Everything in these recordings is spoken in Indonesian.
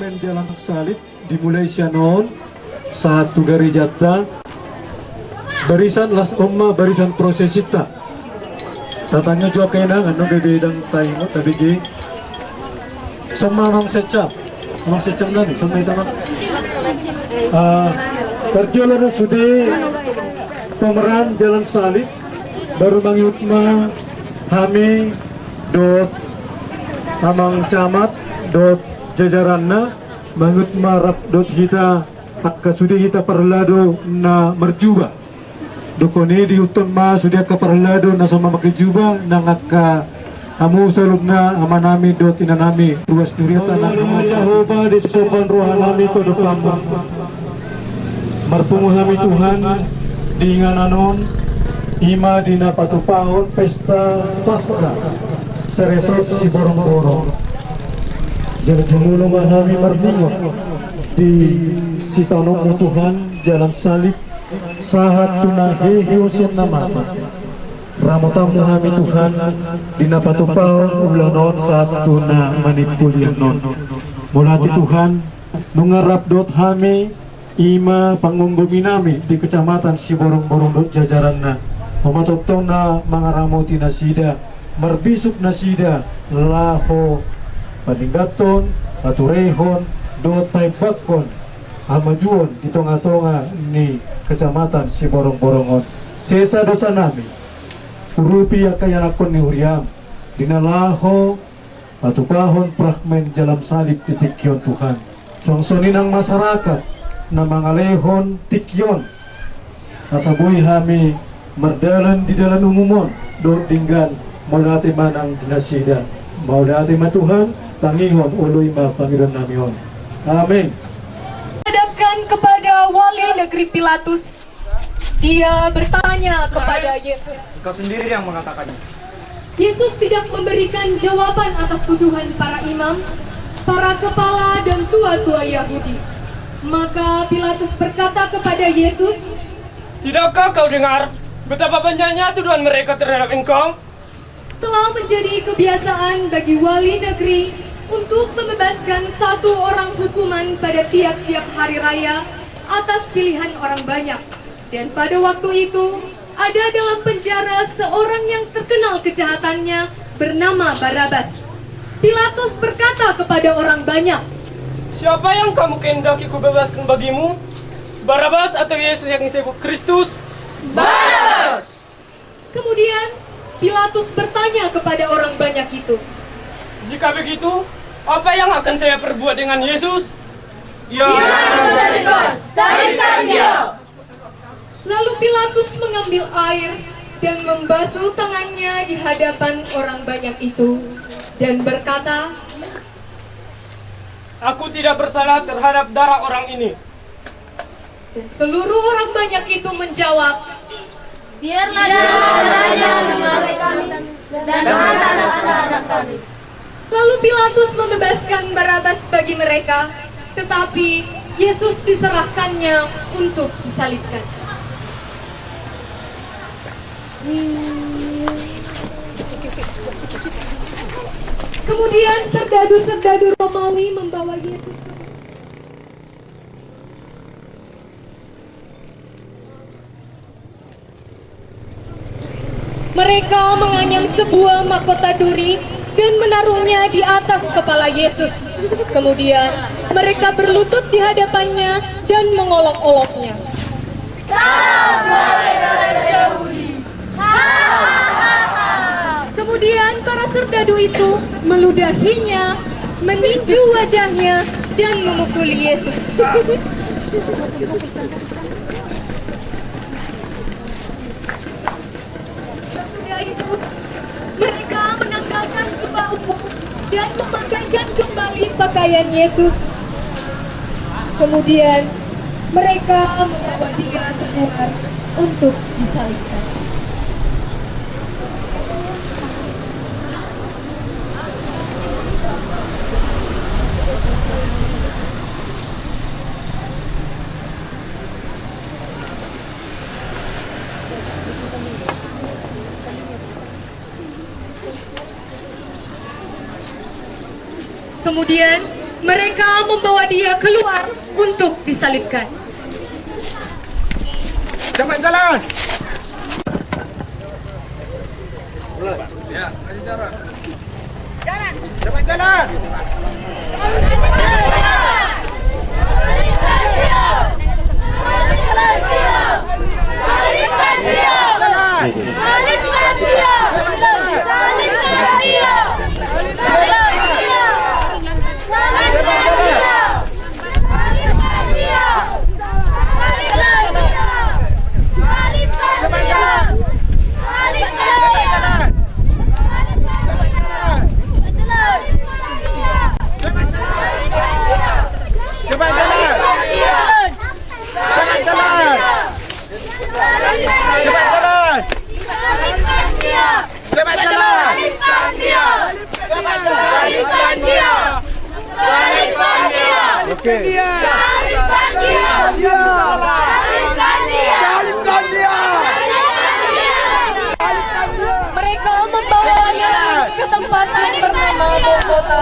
fragmen jalan salib dimulai sianon satu garijata barisan las umma barisan prosesita tatanya juga kena anu gebedang taimo tabigi sama mang secap nani sama itu mah perjalanan sudah pemeran jalan salib baru mangyutma hami dot amang camat dot jajaranna mangut marap dot kita akka sudah kita parlado na merjuba dokone di utun ma sudah ka parlado na sama makejuba nang akka amu salubna amanami dot inanami ruas nuriata na Jehovah di sopan rohanami to dokamu marpumuhami Tuhan diingananon ima dina patupahon pesta Paskah seresot si borong-borong jalan jumulong mahami marbingot di sitanong Tuhan jalan salib sahat tunahe hiusin namata ramotam muhami Tuhan dina patupahon ulanon saat tuna manipulian non mulati Tuhan nungarap dot hami ima pangumbumi nami di kecamatan si borong-borong dot jajaran na pematotong na mga ramoti na sida marbisuk na sida laho paninggaton paturehon dotay bakon amajuon ditonga-tonga ni kecamatan si borong-borongon sesa dosa nami urupi akayanakon ni Huriam dinalaho patupahon fragmen jalan salib titikyon Tuhan songsonin ang masyarakat na mga lehon tikyon kasabuhi hami mardalan di dalam umumon doon tinggal maulati man ang dinasida maulati man Tuhan tangihon uloy ma Panginoon namin. Amin. Hadapkan kepada wali negeri Pilatus. Dia bertanya kepada Yesus. Engkau sendiri yang mengatakannya. Yesus tidak memberikan jawaban atas tuduhan para imam, para kepala dan tua-tua Yahudi. Maka Pilatus berkata kepada Yesus, "Tidakkah kau dengar betapa banyaknya tuduhan mereka terhadap engkau?" Telah menjadi kebiasaan bagi wali negeri untuk membebaskan satu orang hukuman pada tiap-tiap hari raya atas pilihan orang banyak. Dan pada waktu itu, ada dalam penjara seorang yang terkenal kejahatannya bernama Barabas. Pilatus berkata kepada orang banyak, "Siapa yang kamu kehendaki kubebaskan bagimu? Barabas atau Yesus yang disebut Kristus?" Barabas! Kemudian Pilatus bertanya kepada orang banyak itu, "Jika begitu, apa yang akan saya perbuat dengan Yesus?" "Dia salibkan dia!" Lalu Pilatus mengambil air dan membasuh tangannya di hadapan orang banyak itu dan berkata, "Aku tidak bersalah terhadap darah orang ini." Dan seluruh orang banyak itu menjawab, "Biarlah darahnya mengalir kami dan atas anak kami." Lalu Pilatus membebaskan Barabas bagi mereka, tetapi Yesus diserahkannya untuk disalibkan. Kemudian serdadu-serdadu Romawi membawa Yesus. Mereka menganyam sebuah mahkota duri dan menaruhnya di atas kepala Yesus. Kemudian mereka berlutut di hadapannya dan mengolok-oloknya. Kemudian para serdadu itu meludahinya, meninju wajahnya, dan memukuli Yesus. Sesudah itu, mereka menanggalkan kebauan dan memakaikan kembali pakaian Yesus. Kemudian mereka membawa dia keluar untuk disalibkan. Kemudian Mereka membawa dia keluar untuk disalibkan. Cepat jalan. Cepat jalan. Mereka membawa Yesus ke tempat yang bernama Golgota,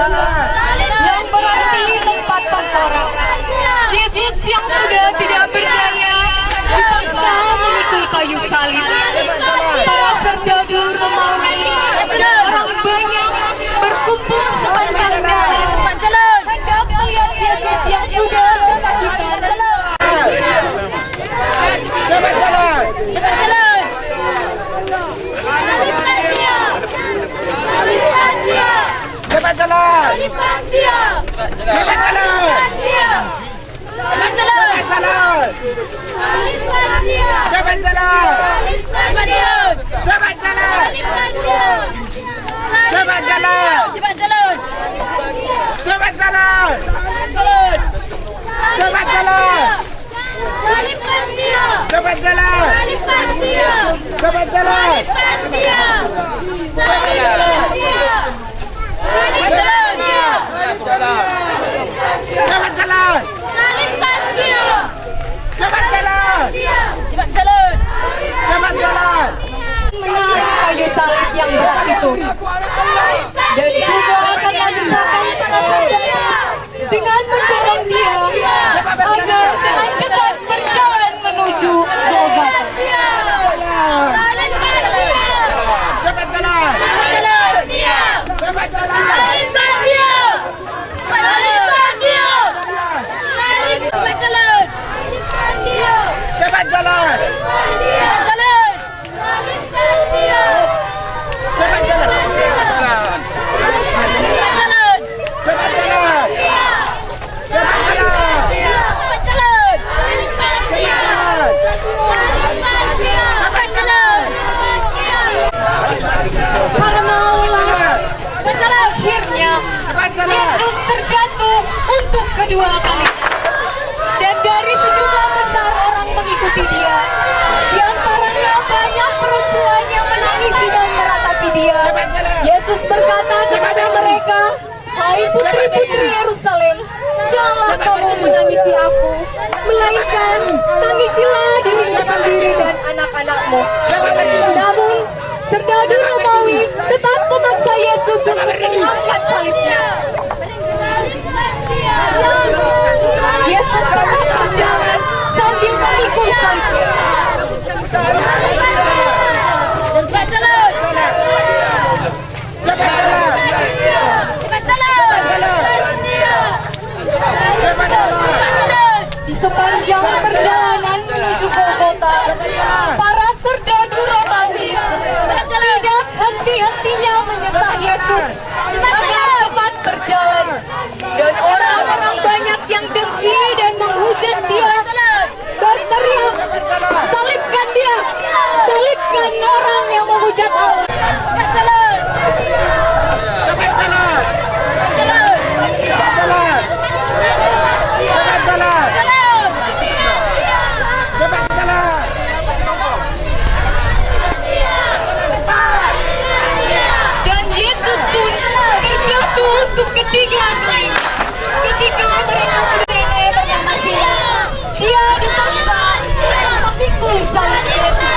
yang berarti tempat tengkorak. Yesus yang sudah tidak berdaya dipaksa memikul kayu salib. Para serdadu Romawi, orang banyak berkumpul sepanjang jalan, hendak melihat Yesus yang sudah kesakitan. Cepat jalan. Cepat jalan. Salibkan dia. Salibkan dia. Cepat jalan. Salibkan dia. Cepat jalan. Salibkan dia. Cepat jalan. Cepat jalan. Salibkan dia. Cepat jalan. Salibkan dia. Cepat jalan. Salibkan dia. Cepat jalan. Cepat jalan. Cepat jalan. Jalan. Cepat jalan. Salibkan dia. Cepat jalan. Salibkan dia. Cepat jalan. Salibkan dia. Salibkan dia. Salibkan dia. Cepat jalan. Salibkan dia. Cepat jalan. Cepat jalan. Cepat jalan. Menarik kayu salib yang berat itu, dan juga akan memisahkan para serdadu dengan mendorong dia agar dengan cepat berjalan menuju Golgota. Salibkan dia. Cepat jalan. Salibkan dia. Cepat jalan. Salibkan dia. Salibkan dia. Cepat jalan. Salibkan dia. Cepat jalan. Cepat jalan. Salibkan dia. Cepat jalan. Cepat jalan. Cepat jalan. Cepat jalan. Cepat jalan. Salibkan dia. Salibkan dia. Cepat jalan. Karena akhirnya Cepat jalan. Yesus terjatuh untuk kedua kalinya, dan dari sejumlah besar orang mengikuti dia. Di antaranya banyak perempuan yang menangisi dan meratapi dia. Yesus berkata kepada mereka, "Hai putri-putri Yerusalem, janganlah kamu menangisi aku, melainkan tangisilah dirimu sendiri dan anak-anakmu." Namun serdadu Romawi tetap memaksa Yesus untuk mengangkat salibnya. Yesus tetap berjalan sambil memikul salibnya. Cepat jalan. Cepat jalan. Cepat jalan. Cepat jalan. Di sepanjang perjalanan menuju Golgota, para serdadu Romawi tidak henti-hentinya menyesah Yesus agar cepat berjalan. Dan orang-orang banyak yang dengki dan menghujat dia berteriak, "Salibkan dia! Salibkan orang yang menghujat Allah!" Cepat jalan. Cepat jalan. Cepat jalan. Cepat jalan. Cepat jalan. Jalan. Cepat jalan. Dan Yesus pun terjatuh untuk ketiga kalinya. Ketika mereka sudah bernyanyi, dia dipaksa untuk memikul salib Yesus.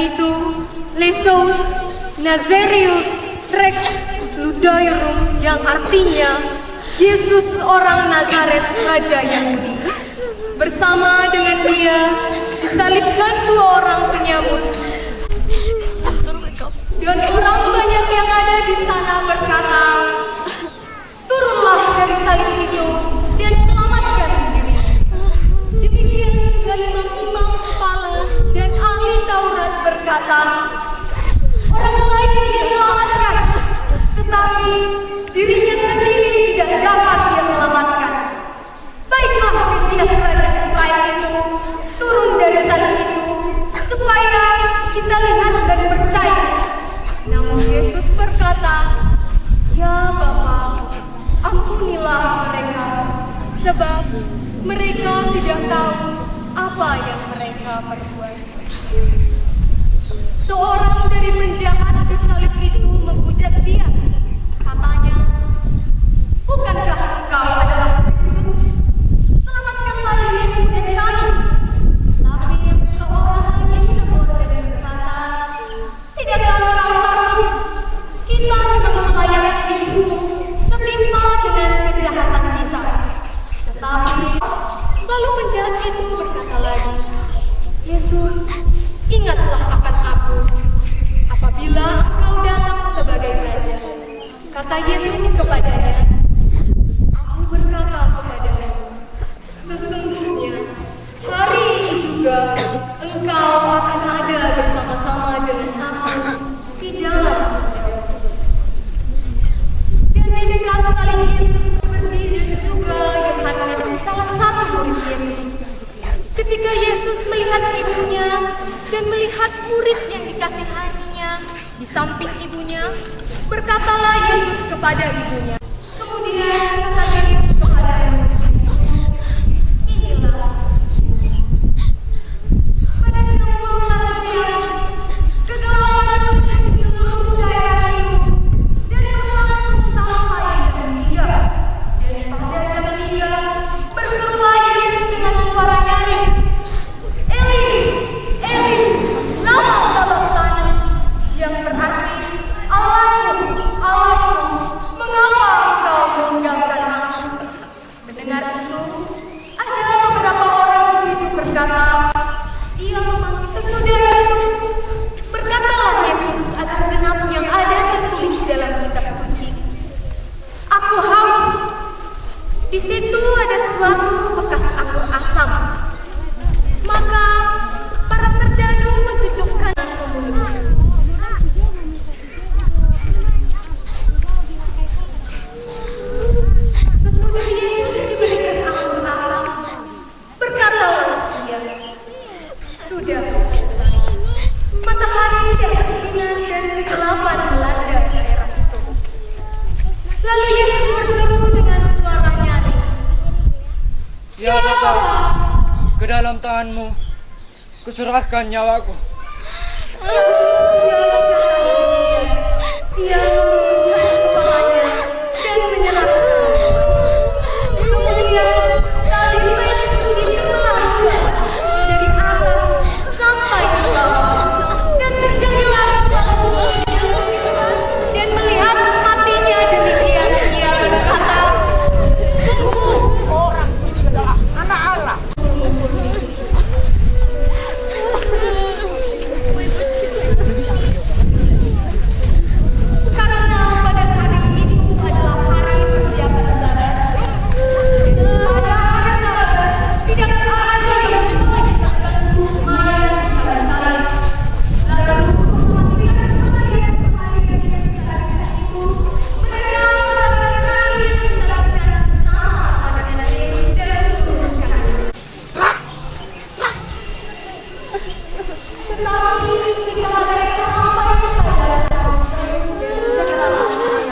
yaitu Lesus Nazarius Rex Ludoirum, yang artinya Yesus orang Nazaret, Raja Yahudi. Bersama dengan dia disalibkan 2 orang penyambut. Dan orang banyak yang ada di sana berkata, "Turunlah dari salib itu dan selamatkan diri." Demikian juga imam-imam kepala dan ahli Taurat berkata, "Orang lain dia selamatkan, tetapi dirinya sendiri tidak dapat dia selamatkan." Baiklah, Mesias Raja Israel itu turun dari salib itu supaya kita lihat dan percaya. Namun Yesus berkata, "Ya Bapa, ampunilah mereka, sebab mereka tidak tahu apa yang mereka perbuat." Seorang dari penjahat di salib itu menghujat dia. Katanya, "Bukankah engkau adalah Kristus? Selamatkanlah dirimu dan kami." Tapi seorang lagi menegur dan berkata, "Tidakkah engkau tahu? Kita memang selayaknya hidup setimpal dengan kejahatan kita." Tetapi lalu penjahat itu berkata lagi, "Yesus, ingatlah akan aku apabila engkau datang sebagai raja." Kata Yesus kepadanya, "Aku berkata kepadamu, sesungguhnya hari ini juga engkau akan ada bersama-sama dengan aku di dalam Firdaus." Dan di dekat salib Yesus berdiri juga Yohanes, salah satu murid Yesus. Ketika Yesus melihat ibunya dan melihat murid yang dikasihaninya di samping ibunya, berkatalah Yesus kepada ibunya. Kemudian kata Yesus kepada ibunya, "Inilah." Pada jam 12 siang, kegelapan di seluruh daerah itu dan berlangsung sampai jam 3. Dan pada jam 3 berserulah Yesus dengan suara nyaring, "Eli, Eli, lama sabachthani," yang berarti, "Allahku, Allahku, mengapa engkau meninggalkan aku?" Mendengar itu, ada beberapa orang di situ berkata, "Iya, sesudah itu berkatalah Yesus agar genap yang ada tertulis dalam kitab suci, 'Aku haus.' Di situ ada suatu bekas anggur asam. Maka para serdadu mencucukkan ke mulutnya. Sesudah Yesus diberikan anggur asam, berkatalah dia, "Sudah selesai." Matahari tidak bersinar dan kegelapan melanda daerah itu. Lalu Yesus berseru dengan suara nyaring, Ya Bapa, ke dalam tanganmu kuserahkan nyawaku. Dia mengangkat kepalanya dan menyerahkan. Kemudian tali bait suci terbelah dua, dari atas sampai ke bawah, dan terjadilah kemuliaan. Dan melihat matinya demikian, ia berkata, "Sungguh Orang ini adalah anak Allah. karena pada hari itu adalah hari persiapan Sabat. Pada hari Sabat tidak ada yang mengerjakan mayat pada salib. Lalu ketika kematian dari salib itu, mereka menetapkan kami yang disalibkan sama-sama dengan Yesus dan menurunkannya. Tetapi ketika mereka sampai kepada segala Sinon,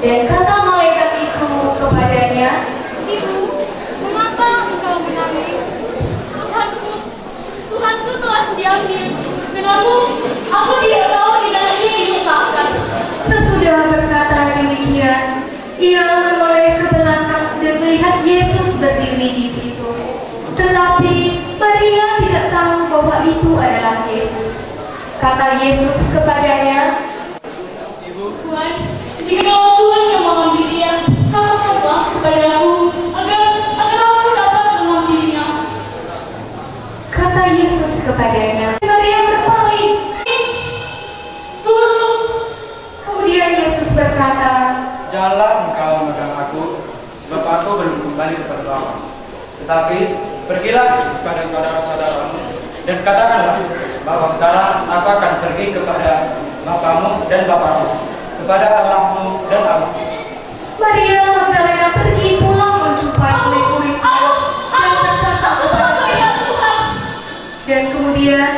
Dan kata malaikat itu kepadanya, Ibu, mengapa engkau menangis? Tuhanku telah diambil. Namun, aku tidak tahu di mana ia diletakkan. sesudah berkata demikian, ia menoleh ke belakang dan melihat Yesus berdiri di situ. Tetapi Maria tidak tahu bahwa itu adalah Yesus. Kata Yesus kepadanya, Tuhan, jika Tuhan yang mengambil dia, katakanlah kepada aku agar aku dapat mengambilnya. kata Yesus kepadanya, Maria berpaling. Guru, Kemudian Yesus berkata, Janganlah engkau memegang aku, sebab aku belum kembali kepada Bapa. Tetapi pergilah kepada saudara-saudaramu dan katakanlah bahwa sekarang aku akan pergi kepada Bapamu dan Bapaku, kepada Allahmu dan Allahmu. Maria Magdalena pergi pulang menjumpai murid-muridnya dan berkata kepadanya. Dan kemudian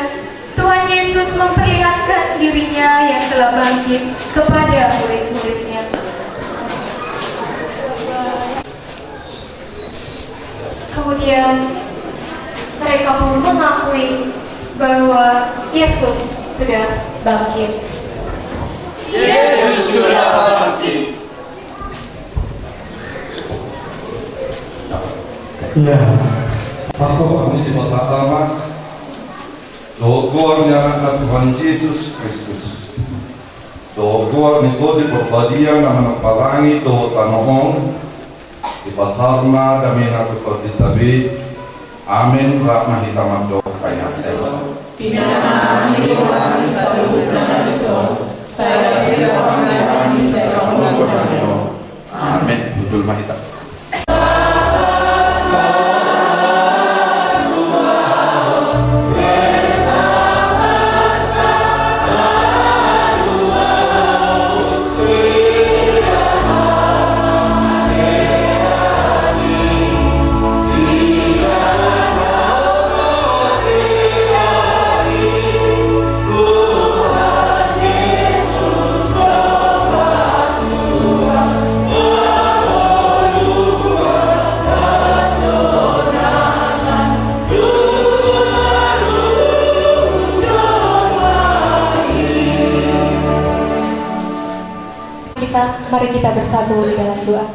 Tuhan Yesus memperlihatkan dirinya yang telah bangkit kepada murid-muridnya. Kemudian mereka pun mengakui bahwa Yesus sudah bangkit. Yesus sudah bangkit. Iya, aku ini pertama doa nyarana Tuhan Yesus Kristus. Doa niko di perbadian nama palangi doa tanohong di pasarna kami nak tabi. Amin. Rahmah hitamat doa kaya. Amin. Betul mahita. Mari kita bersatu di dalam doa.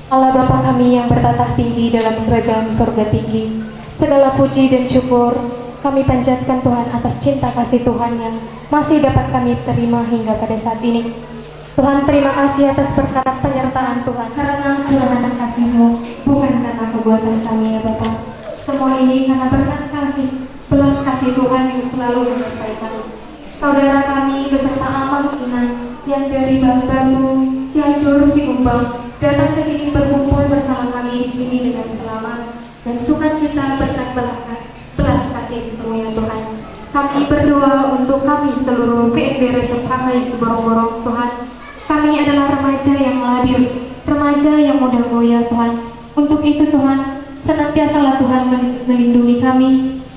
Allah Bapa kami yang bertatah tinggi dalam kerajaan surga tinggi, segala puji dan syukur kami panjatkan Tuhan atas cinta kasih Tuhan yang masih dapat kami terima hingga pada saat ini. Tuhan, terima kasih atas berkat penyertaan Tuhan, karena curahan kasih-Mu, bukan karena kebuatan kami ya Bapa. Semua ini karena berkat kasih, belas kasih Tuhan yang selalu menyertai kami. Saudara kami beserta Amang Inan yang dari Batu, Cianjur, Sikumbang datang ke sini berkumpul bersama kami di sini dengan selamat dan sukacita berkat belas kasih-Mu ya Tuhan. Kami berdoa untuk kami seluruh PNB Resep HKI Siborong-Borong Tuhan. Kami adalah remaja yang labil, remaja yang mudah goyah Tuhan. Untuk itu Tuhan, senantiasalah Tuhan melindungi kami.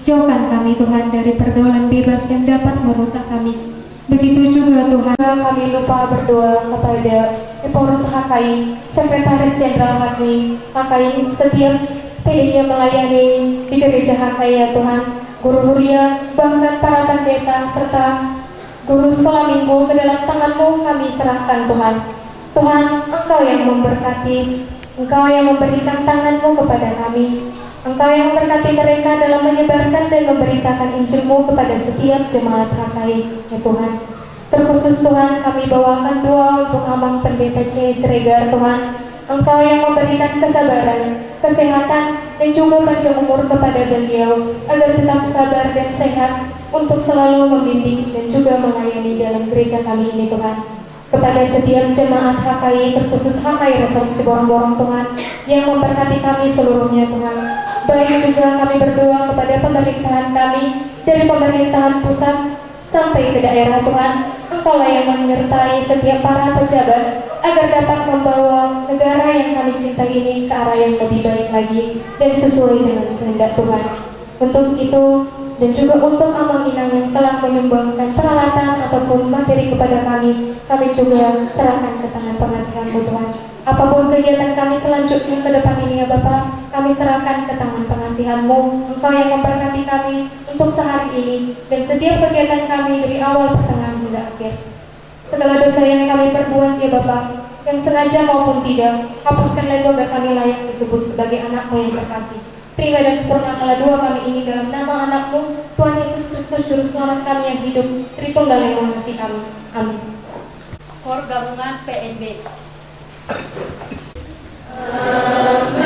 Jauhkan kami Tuhan dari pergaulan bebas yang dapat merusak kami. Begitu juga Tuhan, kami lupa berdoa kepada Pengurus HKI, Sekretaris Jenderal HKI, setiap PDI yang melayani di gereja HKI ya Tuhan, guru huria, bahkan para pendeta serta guru sekolah minggu ke dalam tangan-Mu kami serahkan Tuhan. Tuhan, Engkau yang memberkati, Engkau yang memberikan tangan-Mu kepada kami. Engkau yang memberkati mereka dalam menyebarkan dan memberitakan Injil-Mu kepada setiap jemaat HKI, ya Tuhan. Terkhusus Tuhan, kami bawakan doa untuk Amang Pendeta C. Siregar Tuhan. Engkau yang memberikan kesabaran, kesehatan, dan juga panjang umur kepada beliau, agar tetap sabar dan sehat untuk selalu membimbing dan juga melayani dalam gereja kami ini Tuhan. Kepada setiap jemaat HKI, terkhusus HKI Resort Siborong-Borong Tuhan, yang memberkati kami seluruhnya Tuhan. Baik juga kami berdoa kepada pemerintahan kami, dari pemerintahan pusat sampai ke daerah Tuhan. Engkaulah yang menyertai setiap para pejabat, agar dapat membawa negara yang kami cintai ini ke arah yang lebih baik lagi dan sesuai dengan kehendak Tuhan. Untuk itu, dan juga untuk Amang Inang yang telah menyumbangkan peralatan ataupun materi kepada kami juga serahkan ke tangan pengasihan-Mu Tuhan. Apapun kegiatan kami selanjutnya ke depan ini ya Bapa, kami serahkan ke tangan pengasihan-Mu. Engkau yang memberkati kami untuk sehari ini dan setiap kegiatan kami dari awal, pertengahan hingga akhir. Segala dosa yang kami perbuat ya Bapa, yang sengaja maupun tidak, hapuskanlah itu agar kami layak disebut sebagai anak-Mu yang terkasih. Terima dan sempurnakanlah doa kami ini dalam nama anak-Mu, Tuhan Yesus Kristus, Juru Selamat kami yang hidup, Tritunggal yang mengasihi kami. Amin. Kor Gabungan PNB. Amin.